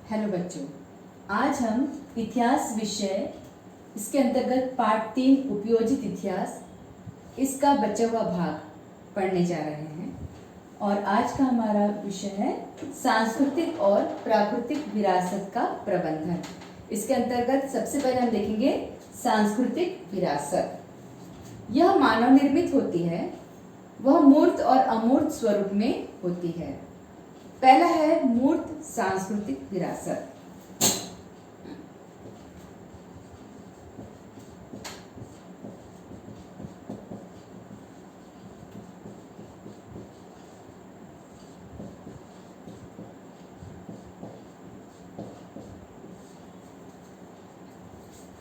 Hello बच्चों, आज हम इतिहास विषय इसके अंतर्गत पाठ 3 उपयोजित इतिहास इसका बचा हुआ भाग पढ़ने जा रहे हैं। और आज का हमारा विषय है सांस्कृतिक और प्राकृतिक विरासत का प्रबंधन। इसके अंतर्गत सबसे पहले हम देखेंगे सांस्कृतिक विरासत। यह मानव निर्मित होती है, वह मूर्त और अमूर्त स्वरूप में होती है। पहला है मूर्त सांस्कृतिक विरासत।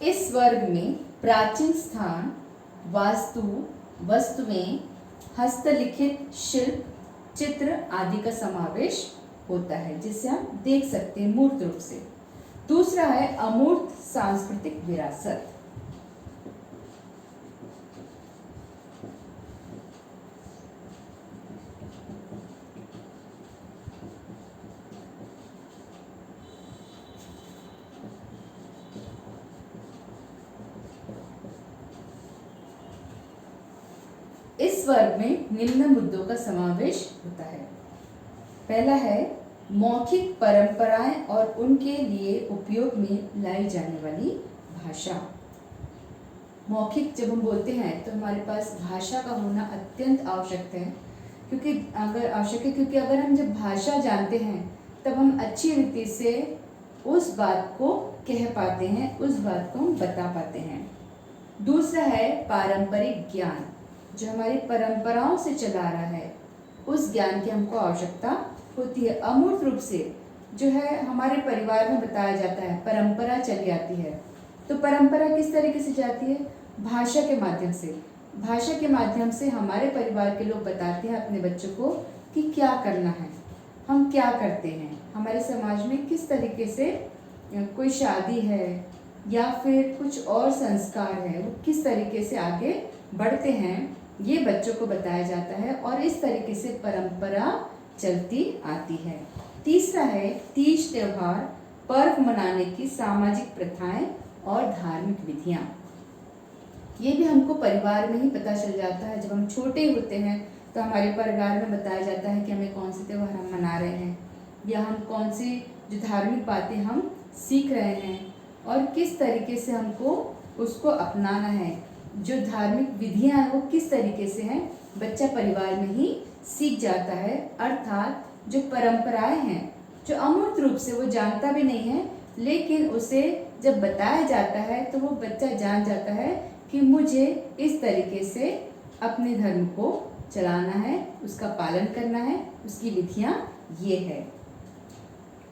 इस वर्ग में प्राचीन स्थान, वास्तु, वस्तुएं, हस्तलिखित शिल्प, चित्र आदि का समावेश होता है, जिसे हम देख सकते हैं मूर्त रूप से। दूसरा है अमूर्त सांस्कृतिक विरासत। इस वर्ग में निम्न मुद्दों का समावेश होता है। पहला है मौखिक परंपराएं और उनके लिए उपयोग में लाई जाने वाली भाषा। मौखिक जब हम बोलते हैं तो हमारे पास भाषा का होना अत्यंत आवश्यक है, क्योंकि अगर हम जब भाषा जानते हैं तब हम अच्छी रीति से उस बात को कह पाते हैं, उस बात को हम बता पाते हैं। दूसरा है पारंपरिक ज्ञान, जो हमारी परंपराओं से चला रहा है, उस ज्ञान की हमको आवश्यकता होती है। अमूर्त रूप से जो है हमारे परिवार में बताया जाता है, परंपरा चली आती है। तो परंपरा किस तरीके से जाती है? भाषा के माध्यम से। भाषा के माध्यम से हमारे परिवार के लोग बताते हैं अपने बच्चों को कि क्या करना है, हम क्या करते हैं, हमारे समाज में किस तरीके से कोई शादी है या फिर कुछ और संस्कार है, वो किस तरीके से आगे बढ़ते हैं, ये बच्चों को बताया जाता है और इस तरीके से परंपरा चलती आती है। तीसरा है तीज त्योहार, पर्व मनाने की सामाजिक प्रथाएं और धार्मिक विधियां। ये भी हमको परिवार में ही पता चल जाता है। जब हम छोटे होते हैं तो हमारे परिवार में बताया जाता है कि हमें कौन से त्योहार हम मना रहे हैं, या हम कौन सी जो धार्मिक बातें हम सीख रहे हैं और किस तरीके से हमको उसको अपनाना है। जो धार्मिक विधियां हैं वो किस तरीके से हैं, बच्चा परिवार में ही सीख जाता है। अर्थात जो परंपराएं हैं, जो अमूर्त रूप से वो जानता भी नहीं है, लेकिन उसे जब बताया जाता है तो वो बच्चा जान जाता है कि मुझे इस तरीके से अपने धर्म को चलाना है, उसका पालन करना है, उसकी विधियां ये है।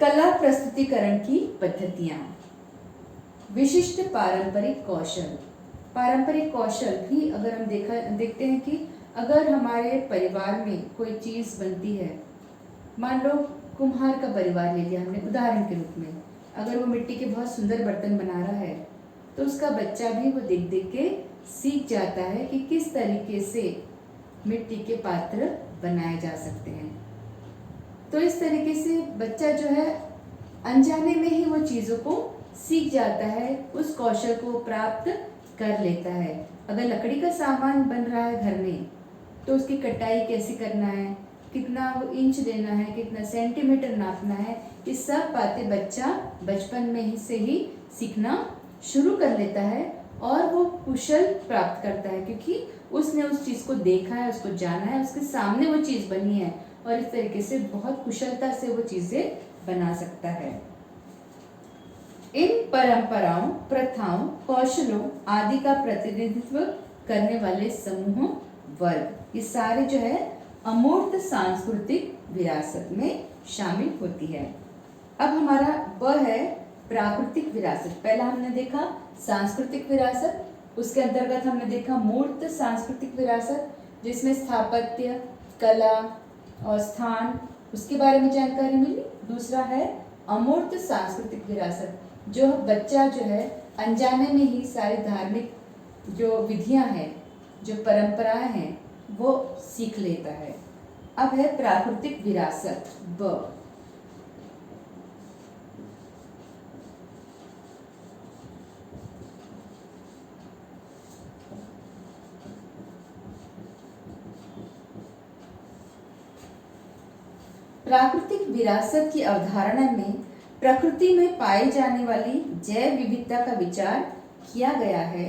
कला प्रस्तुतिकरण की पद्धतियां, विशिष्ट पारंपरिक कौशल। पारंपरिक कौशल भी अगर हम देखते हैं कि अगर हमारे परिवार में कोई चीज़ बनती है, मान लो कुम्हार का परिवार ले लिया हमने उदाहरण के रूप में, अगर वो मिट्टी के बहुत सुंदर बर्तन बना रहा है तो उसका बच्चा भी वो देख देख के सीख जाता है कि किस तरीके से मिट्टी के पात्र बनाए जा सकते हैं। तो इस तरीके से बच्चा जो है अनजाने में ही वो चीज़ों को सीख जाता है, उस कौशल को प्राप्त कर लेता है। अगर लकड़ी का सामान बन रहा है घर में तो उसकी कटाई कैसे करना है, कितना वो इंच देना है, कितना सेंटीमीटर नापना है, ये सब बातें बच्चा बचपन में ही से ही सीखना शुरू कर लेता है और वो कुशल प्राप्त करता है, क्योंकि उसने उस चीज़ को देखा है, उसको जाना है, उसके सामने वो चीज़ बनी है और इस तरीके से बहुत कुशलता से वो चीज़ें बना सकता है। इन परंपराओं, प्रथाओं, कौशलों आदि का प्रतिनिधित्व करने वाले समूह, वर्ग, ये सारे जो है अमूर्त सांस्कृतिक विरासत में शामिल होती है। अब हमारा वह है प्राकृतिक विरासत। पहला हमने देखा सांस्कृतिक विरासत, उसके अंतर्गत हमने देखा मूर्त सांस्कृतिक विरासत, जिसमें स्थापत्य, कला और स्थान, उसके बारे में जानकारी मिली। दूसरा है अमूर्त सांस्कृतिक विरासत, जो बच्चा जो है अनजाने में ही सारी धार्मिक जो विधियां हैं, जो परंपराएं हैं, वो सीख लेता है। अब है प्राकृतिक विरासत ब। प्राकृतिक विरासत की अवधारणा में प्रकृति में पाई जाने वाली जैव विविधता का विचार किया गया है।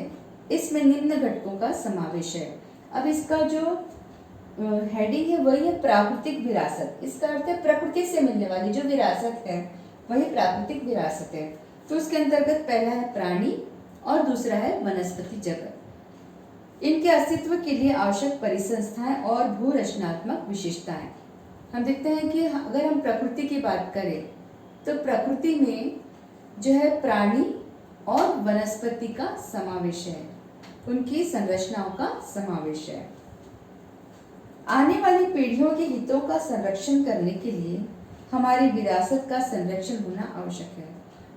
इसमें निम्न घटकों का समावेश है। अब इसका जो हेडिंग है वही है प्राकृतिक विरासत। इसका अर्थ है प्रकृति से मिलने वाली जो विरासत है वही प्राकृतिक विरासत है। तो उसके अंतर्गत पहला है प्राणी और दूसरा है वनस्पति जगत। इनके अस्तित्व के लिए आवश्यक परिसंस्थाएं और भू रचनात्मक विशेषताएं। हम देखते हैं कि अगर हम प्रकृति की बात करें तो प्रकृति में जो है प्राणी और वनस्पति का समावेश है, उनकी संरचनाओं का समावेश है। आने वाली पीढ़ियों के हितों का संरक्षण करने के लिए हमारी विरासत का संरक्षण होना आवश्यक है।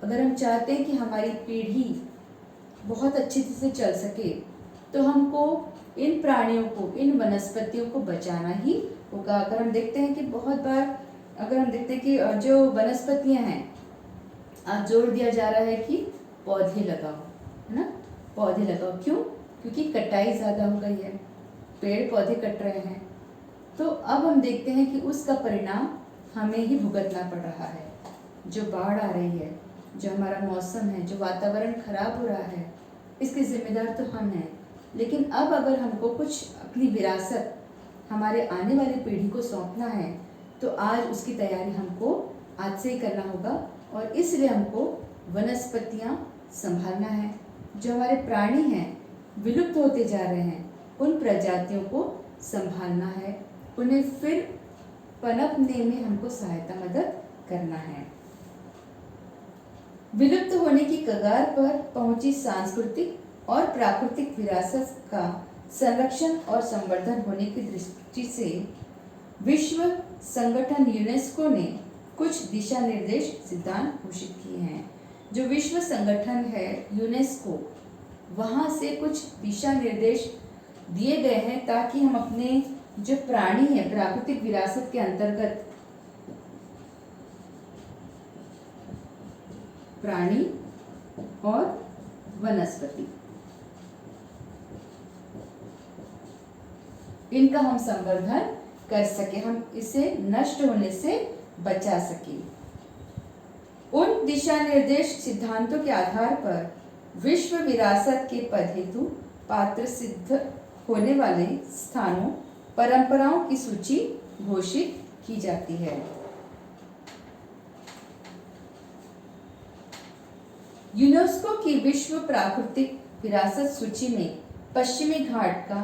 अगर हम चाहते हैं कि हमारी पीढ़ी बहुत अच्छी तरह से चल सके तो हमको इन प्राणियों को, इन वनस्पतियों को बचाना ही होगा। अगर हम देखते हैं कि बहुत बार अगर हम देखते हैं कि जो वनस्पतियां हैं, आज जोर दिया जा रहा है कि पौधे लगाओ, है ना, पौधे लगाओ। क्यों? क्योंकि कटाई ज़्यादा हो गई है, पेड़ पौधे कट रहे हैं। तो अब हम देखते हैं कि उसका परिणाम हमें ही भुगतना पड़ रहा है। जो बाढ़ आ रही है, जो हमारा मौसम है, जो वातावरण खराब हो रहा है, इसके जिम्मेदार तो हम हैं। लेकिन अब अगर हमको कुछ अपनी विरासत हमारे आने वाली पीढ़ी को सौंपना है तो आज उसकी तैयारी हमको आज से ही करना होगा। और इसलिए हमको वनस्पतियाँ संभालना है। जो हमारे प्राणी हैं, विलुप्त होते जा रहे हैं, उन प्रजातियों को संभालना है, उन्हें फिर पनपने में हमको सहायता मदद करना है। विलुप्त होने की कगार पर पहुंची सांस्कृतिक और प्राकृतिक विरासत का संरक्षण और संवर्धन होने की दृष्टि से विश्व संगठन यूनेस्को ने कुछ दिशा निर्देश सिद्धांत घोषित किए हैं। जो विश्व संगठन है यूनेस्को, वहाँ से कुछ दिशा निर्देश दिए गए हैं ताकि हम अपने जो प्राणी है प्राकृतिक विरासत के अंतर्गत प्राणी और वनस्पति, इनका हम संवर्धन कर सके, हम इसे नष्ट होने से बचा सके। उन दिशा निर्देश सिद्धांतों के आधार पर विश्व विरासत के पद हेतु पात्र सिद्ध होने वाले स्थानों, परंपराओं की सूची घोषित की जाती है। यूनेस्को की विश्व प्राकृतिक विरासत सूची में पश्चिमी घाट का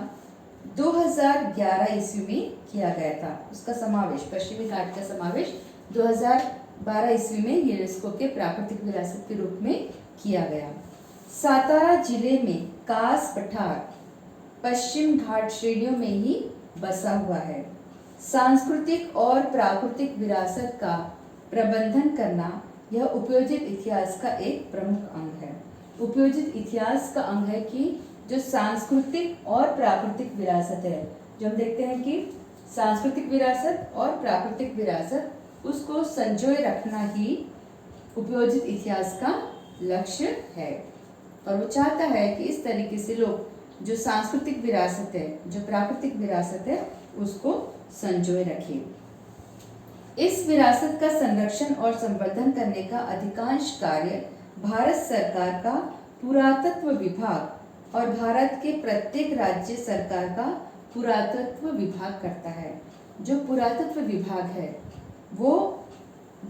2011 ईस्वी में किया गया था। उसका समावेश, पश्चिमी घाट का समावेश 2012 ईस्वी में यूनेस्को के प्राकृतिक विरासत के रूप में किया गया। सातारा जिले में कास पठार पश्चिम घाट श्रेणियों में ही बसा हुआ है। सांस्कृतिक और प्राकृतिक विरासत का प्रबंधन करना यह उपयोजित इतिहास का एक प्रमुख अंग है। उपयोजित इतिहास का अंग है कि जो सांस्कृतिक और प्राकृतिक विरासत है, जो हम देखते हैं कि सांस्कृतिक विरासत और प्राकृतिक विरासत, उसको संजोए रखना ही उपयोजित इतिहास का लक्ष्य है। और वो चाहता है कि इस तरीके से लोग जो सांस्कृतिक विरासत है, जो प्राकृतिक विरासत है, उसको संजोए रखें। इस विरासत का संरक्षण और संवर्धन करने का अधिकांश कार्य भारत सरकार का पुरातत्व विभाग और भारत के प्रत्येक राज्य सरकार का पुरातत्व विभाग करता है। जो पुरातत्व विभाग है वो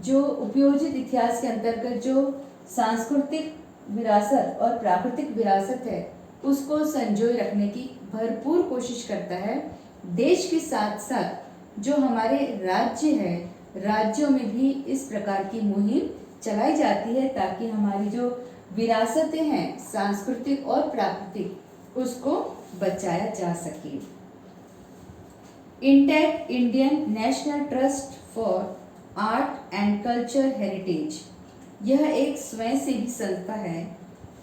जो उपयोजित इतिहास के अंतर्गत जो सांस्कृतिक विरासत और प्राकृतिक विरासत है उसको संजोए रखने की भरपूर कोशिश करता है। देश के साथ साथ जो हमारे राज्य है, राज्यों में भी इस प्रकार की मुहिम चलाई जाती है ताकि हमारी जो विरासतें हैं सांस्कृतिक और प्राकृतिक, उसको बचाया जा सके। Intact Indian national trust for art and culture heritage, यह एक स्वयंसेवी संस्था है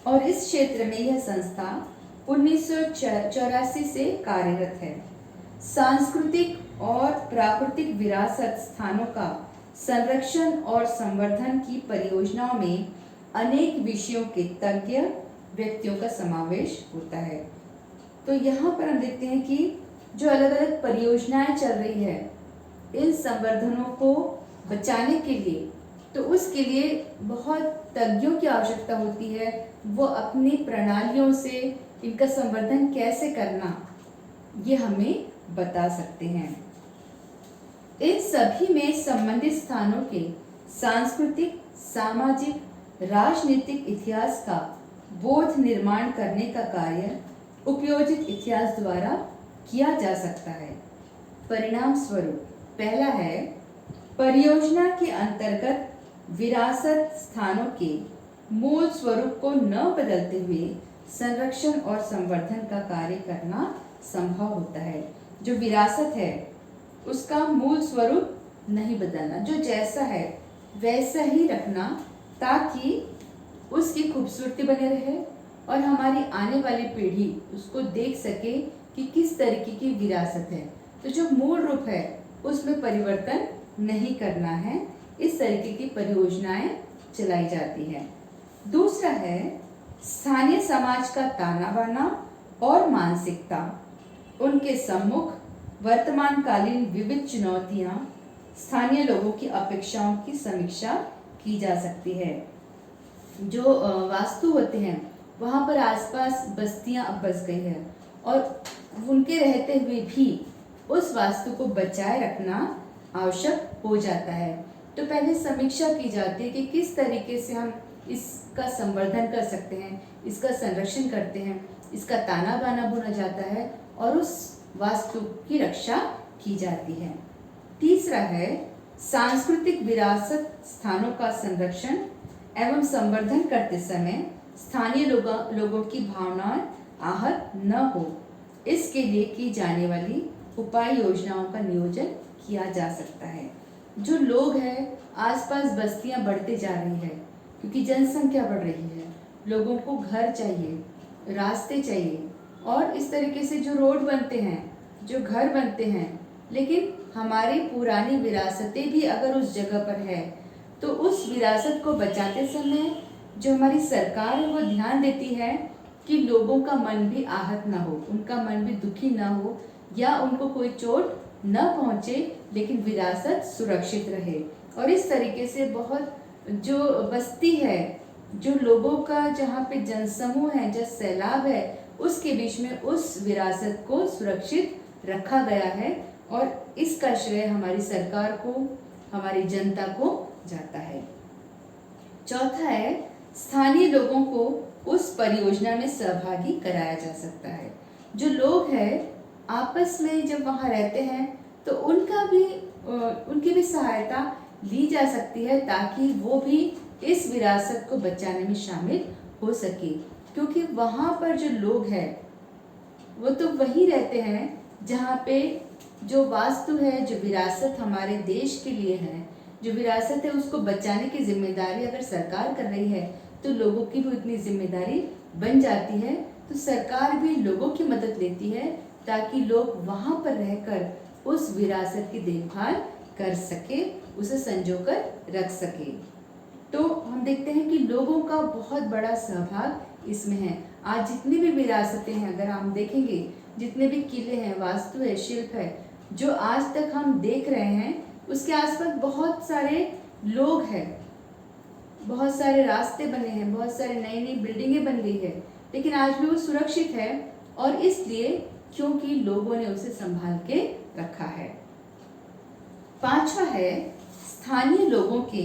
और इस क्षेत्र में यह संस्था 1984 से कार्यरत है। सांस्कृतिक और प्राकृतिक विरासत स्थानों का संरक्षण और संवर्धन की परियोजनाओं में अनेक विषयों के तज्ञ व्यक्तियों का समावेश होता है। तो यहाँ पर हम देखते हैं कि जो अलग अलग परियोजनाएं चल रही है इन संवर्धनों को बचाने के लिए, तो उसके लिए बहुत तज्ञों की आवश्यकता होती है। वो अपनी प्रणालियों से इनका संवर्धन कैसे करना, ये हमें बता सकते हैं। इन सभी में संबंधित स्थानों के सांस्कृतिक, सामाजिक, राजनीतिक इतिहास का बोध निर्माण करने का कार्य उपयोजित इतिहास द्वारा किया जा सकता है। परिणाम स्वरूप पहला है, परियोजना के अंतर्गत विरासत स्थानों के मूल स्वरूप को न बदलते हुए संरक्षण और संवर्धन का कार्य करना संभव होता है। जो विरासत है उसका मूल स्वरूप नहीं बदलना, जो जैसा है वैसा ही रखना, ताकि उसकी खूबसूरती बने रहे और हमारी आने वाली पीढ़ी उसको देख सके कि किस तरीके की विरासत है। तो जो मूल रूप है उसमें परिवर्तन नहीं करना है। इस तरीके की परियोजनाएं चलाई जाती है। दूसरा है, स्थानीय समाज का ताना बाना और मानसिकता, उनके सम्मुख वर्तमानकालीन विविध चुनौतियां, स्थानीय लोगों की अपेक्षाओं की समीक्षा की जा सकती है। जो वास्तु होते हैं वहाँ पर आसपास बस्तियां अब बस गई है और उनके रहते हुए भी उस वास्तु को बचाए रखना आवश्यक हो जाता है। तो पहले समीक्षा की जाती है कि किस तरीके से हम इसका संवर्धन कर सकते हैं, इसका संरक्षण करते हैं, इसका ताना बाना बुना जाता है और उस वास्तु की रक्षा की जाती है। तीसरा है, सांस्कृतिक विरासत स्थानों का संरक्षण एवं संवर्धन करते समय स्थानीय लोगों की भावनाएं आहत न हो, इसके लिए की जाने वाली उपाय योजनाओं का नियोजन किया जा सकता है। जो लोग हैं, आसपास बस्तियां बढ़ते जा रही है क्योंकि जनसंख्या बढ़ रही है, लोगों को घर चाहिए, रास्ते चाहिए और इस तरीके से जो रोड बनते हैं, जो घर बनते हैं, लेकिन हमारी पुरानी विरासतें भी अगर उस जगह पर है तो उस विरासत को बचाते समय जो हमारी सरकार है वो ध्यान देती है कि लोगों का मन भी आहत ना हो, उनका मन भी दुखी ना हो या उनको कोई चोट न पहुंचे, लेकिन विरासत सुरक्षित रहे। और इस तरीके से बहुत जो बस्ती है, जो लोगों का जहाँ पे जनसमूह है, जो सैलाब है, उसके बीच में उस विरासत को सुरक्षित रखा गया है और इसका श्रेय हमारी सरकार को, हमारी जनता को जाता है। चौथा है, स्थानीय लोगों को उस परियोजना में सहभागी कराया जा सकता है। जो लोग हैं आपस में जब वहाँ रहते हैं तो उनकी भी सहायता ली जा सकती है ताकि वो भी इस विरासत को बचाने में शामिल हो सके, क्योंकि वहाँ पर जो लोग हैं वो तो वही रहते हैं जहाँ पे जो वास्तु है, जो विरासत हमारे देश के लिए है, जो विरासत है उसको बचाने की जिम्मेदारी अगर सरकार कर रही है तो लोगों की भी उतनी जिम्मेदारी बन जाती है। तो सरकार भी लोगों की मदद लेती है ताकि लोग वहाँ पर रहकर उस विरासत की देखभाल कर सके, उसे संजोकर रख सके। तो हम देखते हैं कि लोगों का बहुत बड़ा सहभाग इसमें है। आज जितनी भी विरासतें हैं, अगर हम देखेंगे, जितने भी किले हैं, वास्तु है, शिल्प है, जो आज तक हम देख रहे हैं, उसके आसपास बहुत सारे लोग हैं, बहुत सारे रास्ते बने हैं, बहुत सारे नई नई बिल्डिंगें बन गई है, लेकिन आज भी वो सुरक्षित है और इसलिए क्योंकि लोगों ने उसे संभाल के रखा है। पांचवा है, स्थानीय लोगों के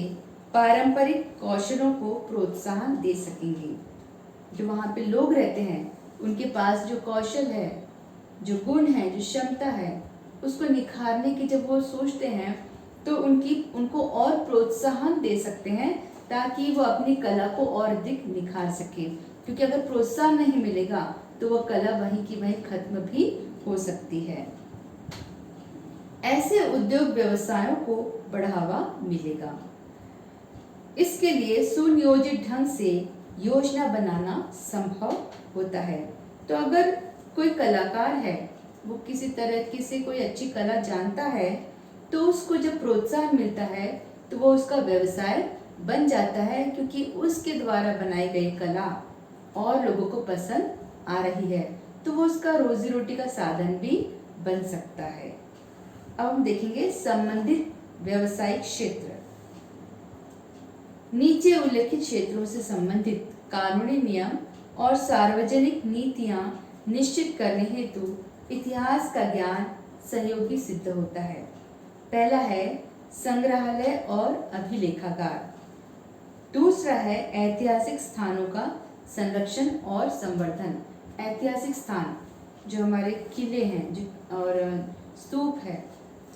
पारंपरिक कौशलों को प्रोत्साहन दे सकेंगे। जो वहाँ पे लोग रहते हैं उनके पास जो कौशल है, जो गुण है, जो क्षमता है, उसको निखारने की जब वो सोचते हैं तो उनको और प्रोत्साहन दे सकते हैं ताकि वो अपनी कला को और अधिक निखार सके, क्योंकि अगर प्रोत्साहन नहीं मिलेगा तो वो कला वहीं की वहीं खत्म भी हो सकती है। ऐसे उद्योग व्यवसायों को बढ़ावा मिलेगा। इसके लिए सुनियोजित ढंग से योजना बनाना संभव होता है। तो अगर कोई कलाकार है, वो किसी तरह से कोई अच्छी कला जानता है, तो उसको जब प्रोत्साहन मिलता है तो वो उसका व्यवसाय बन जाता है, क्योंकि उसके द्वारा बनाई गई कला और लोगों को पसंद आ रही है, तो वो उसका रोजी रोटी का साधन भी बन सकता है। अब हम देखेंगे संबंधित व्यावसायिक क्षेत्र। नीचे उल्लेखित क्षेत्रों से संबंधित कानूनी नियम और सार्वजनिक नीतियां निश्चित करने हेतु इतिहास का ज्ञान सहयोगी सिद्ध होता है। पहला है संग्रहालय और अभिलेखागार। दूसरा है ऐतिहासिक स्थानों का संरक्षण और संवर्धन। ऐतिहासिक स्थान जो हमारे किले हैं जो और स्तूप है,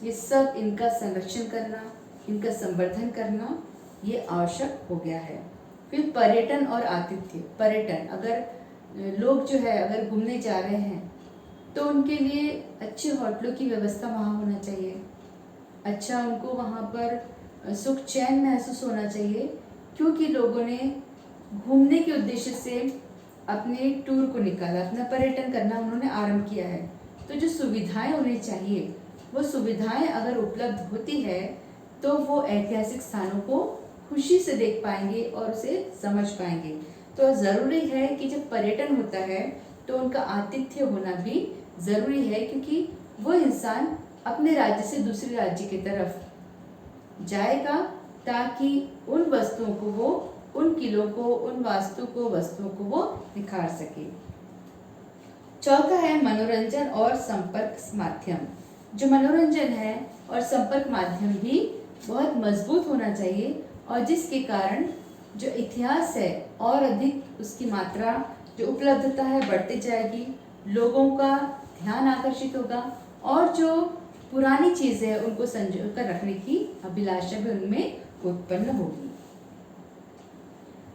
ये सब इनका संरक्षण करना, इनका संवर्धन करना ये आवश्यक हो गया है। फिर पर्यटन और आतिथ्य। पर्यटन, अगर लोग जो है अगर घूमने जा रहे हैं तो उनके लिए अच्छे होटलों की व्यवस्था वहाँ होना चाहिए। अच्छा, उनको वहाँ पर सुख चैन महसूस होना चाहिए, क्योंकि लोगों ने घूमने के उद्देश्य से अपने टूर को निकाला, अपना पर्यटन करना उन्होंने आरंभ किया है। तो जो सुविधाएं उन्हें चाहिए वो सुविधाएं अगर उपलब्ध होती है तो वो ऐतिहासिक स्थानों को खुशी से देख पाएंगे और उसे समझ पाएंगे। तो ज़रूरी है कि जब पर्यटन होता है तो उनका आतिथ्य होना भी ज़रूरी है, क्योंकि वो इंसान अपने राज्य से दूसरे राज्य की तरफ जाएगा ताकि उन वस्तुओं को वो, उन किलों को, उन वस्तुओं को वो निखार सके। चौथा है मनोरंजन और संपर्क माध्यम। जो मनोरंजन है और संपर्क माध्यम भी बहुत मजबूत होना चाहिए, और जिसके कारण जो इतिहास है और अधिक उसकी मात्रा, जो उपलब्धता है बढ़ती जाएगी, लोगों का ध्यान आकर्षित होगा और जो पुरानी चीज़ें हैं उनको संजो कर रखने की अभिलाषा भी उनमें उत्पन्न होगी।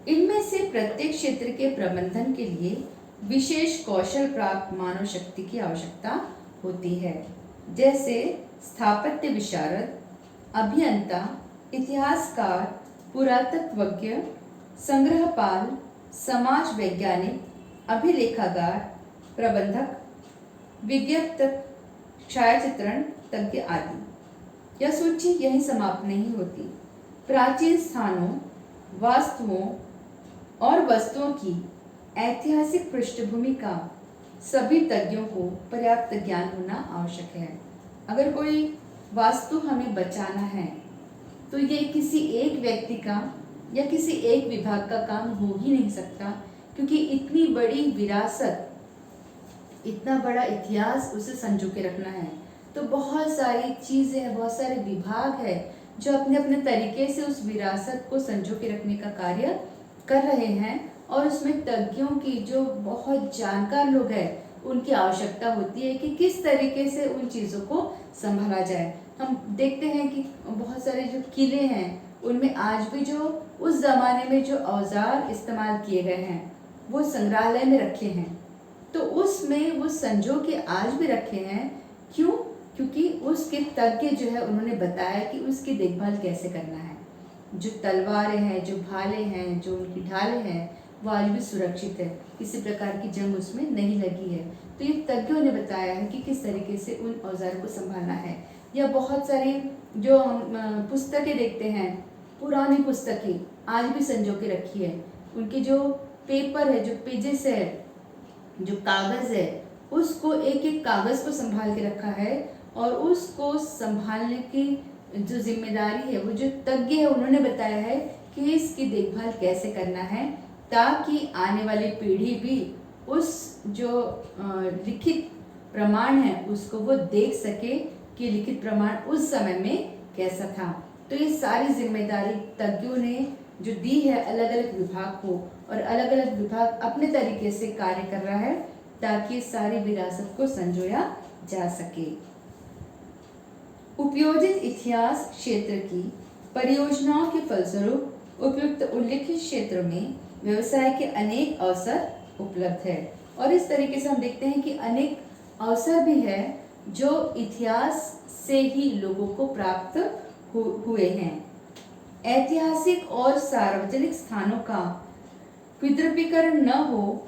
इनमें से प्रत्येक क्षेत्र के प्रबंधन के लिए विशेष कौशल प्राप्त मानव शक्ति की आवश्यकता होती है, जैसे स्थापत्य विशारद, अभियंता, इतिहासकार, पुरातत्वज्ञ, संग्रहपाल, समाज वैज्ञानिक, अभिलेखागार, प्रबंधक, विज्ञप्तक, छायाचित्रण तज्ञ आदि। यह सूची यहीं समाप्त नहीं होती। प्राचीन स्थानों, वास्तुओं और वस्तुओं की ऐतिहासिक पृष्ठभूमि का सभी तज्ञों को पर्याप्त ज्ञान होना आवश्यक है। अगर कोई वास्तु हमें बचाना है तो ये किसी एक व्यक्ति का या किसी एक विभाग का काम हो ही नहीं सकता, क्योंकि इतनी बड़ी विरासत, इतना बड़ा इतिहास उसे संजो के रखना है। तो बहुत सारी चीज़ें हैं, बहुत सारे विभाग है जो अपने अपने तरीके से उस विरासत को संजो के रखने का कार्य कर रहे हैं, और उसमें तज्ञों की, जो बहुत जानकार लोग हैं, उनकी आवश्यकता होती है कि किस तरीके से उन चीज़ों को संभाला जाए। हम देखते हैं कि बहुत सारे जो किले हैं उनमें आज भी जो उस ज़माने में जो औजार इस्तेमाल किए गए हैं वो संग्रहालय में रखे हैं। तो उसमें वो संजो के आज भी रखे हैं। क्यों? क्योंकि उसके तज्ञ जो है उन्होंने बताया कि उसकी देखभाल कैसे करना है। जो तलवारें हैं, जो भाले हैं, जो उनकी ढालें हैं, वो आज भी सुरक्षित है, किसी प्रकार की जंग उसमें नहीं लगी है। तो ये तज्ञों ने बताया है कि किस तरीके से उन औजारों को संभालना है। या बहुत सारी जो हम पुस्तकें देखते हैं, पुरानी पुस्तकें आज भी संजो के रखी है। उनके जो पेपर है, जो पेजेस है, जो कागज़ है, उसको एक एक कागज़ को संभाल के रखा है, और उसको संभालने की जो जिम्मेदारी है वो जो तज्ञ है उन्होंने बताया है कि इसकी देखभाल कैसे करना है, ताकि आने वाली पीढ़ी भी उस जो लिखित प्रमाण है उसको वो देख सके कि लिखित प्रमाण उस समय में कैसा था। तो ये सारी जिम्मेदारी तज्ञों ने जो दी है अलग अलग विभाग को, और अलग अलग विभाग अपने तरीके से कार्य कर रहा है ताकि सारी विरासत को संजोया जा सके। उपयोजित इतिहास क्षेत्र की परियोजनाओं के फलस्वरूप उपयुक्त उल्लेखित क्षेत्र में व्यवसाय के अनेक अवसर उपलब्ध है। और इस तरीके से हम देखते हैं कि अनेक अवसर भी है जो इतिहास से ही लोगों को प्राप्त हुए हैं। ऐतिहासिक और सार्वजनिक स्थानों का विद्रुपीकरण न हो,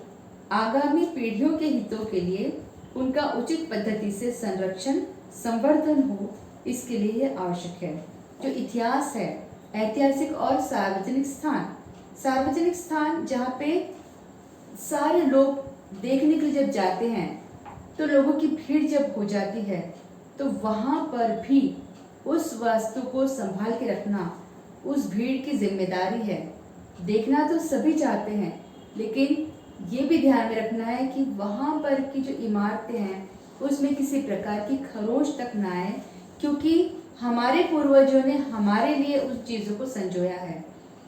आगामी पीढ़ियों के हितों के लिए उनका उचित पद्धति से संरक्षण संवर्धन हो, इसके लिए यह आवश्यक है। जो इतिहास है, ऐतिहासिक और सार्वजनिक स्थान जहाँ पे सारे लोग देखने के लिए जब जाते हैं, तो लोगों की भीड़ जब हो जाती है तो वहाँ पर भी उस वस्तु को संभाल के रखना उस भीड़ की जिम्मेदारी है। देखना तो सभी चाहते हैं, लेकिन ये भी ध्यान में रखना है कि वहाँ पर की जो इमारतें हैं उसमें किसी प्रकार की खरोंच तक ना आए, क्योंकि हमारे पूर्वजों ने हमारे लिए उस चीज़ों को संजोया है।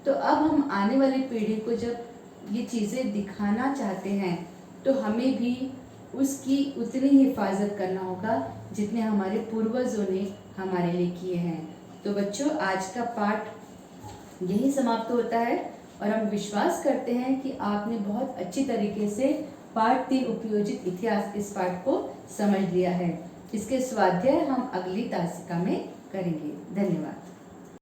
तो अब हम आने वाली पीढ़ी को जब ये चीज़ें दिखाना चाहते हैं तो हमें भी उसकी उतनी ही हिफाजत करना होगा जितने हमारे पूर्वजों ने हमारे लिए किए हैं। तो बच्चों, आज का पाठ यही समाप्त होता है और हम विश्वास करते हैं कि आपने बहुत अच्छी तरीके से पाठ 3 उपयोजित इतिहास इस पाठ को समझ लिया है। इसके स्वाध्याय हम अगली तासिका में करेंगे। धन्यवाद।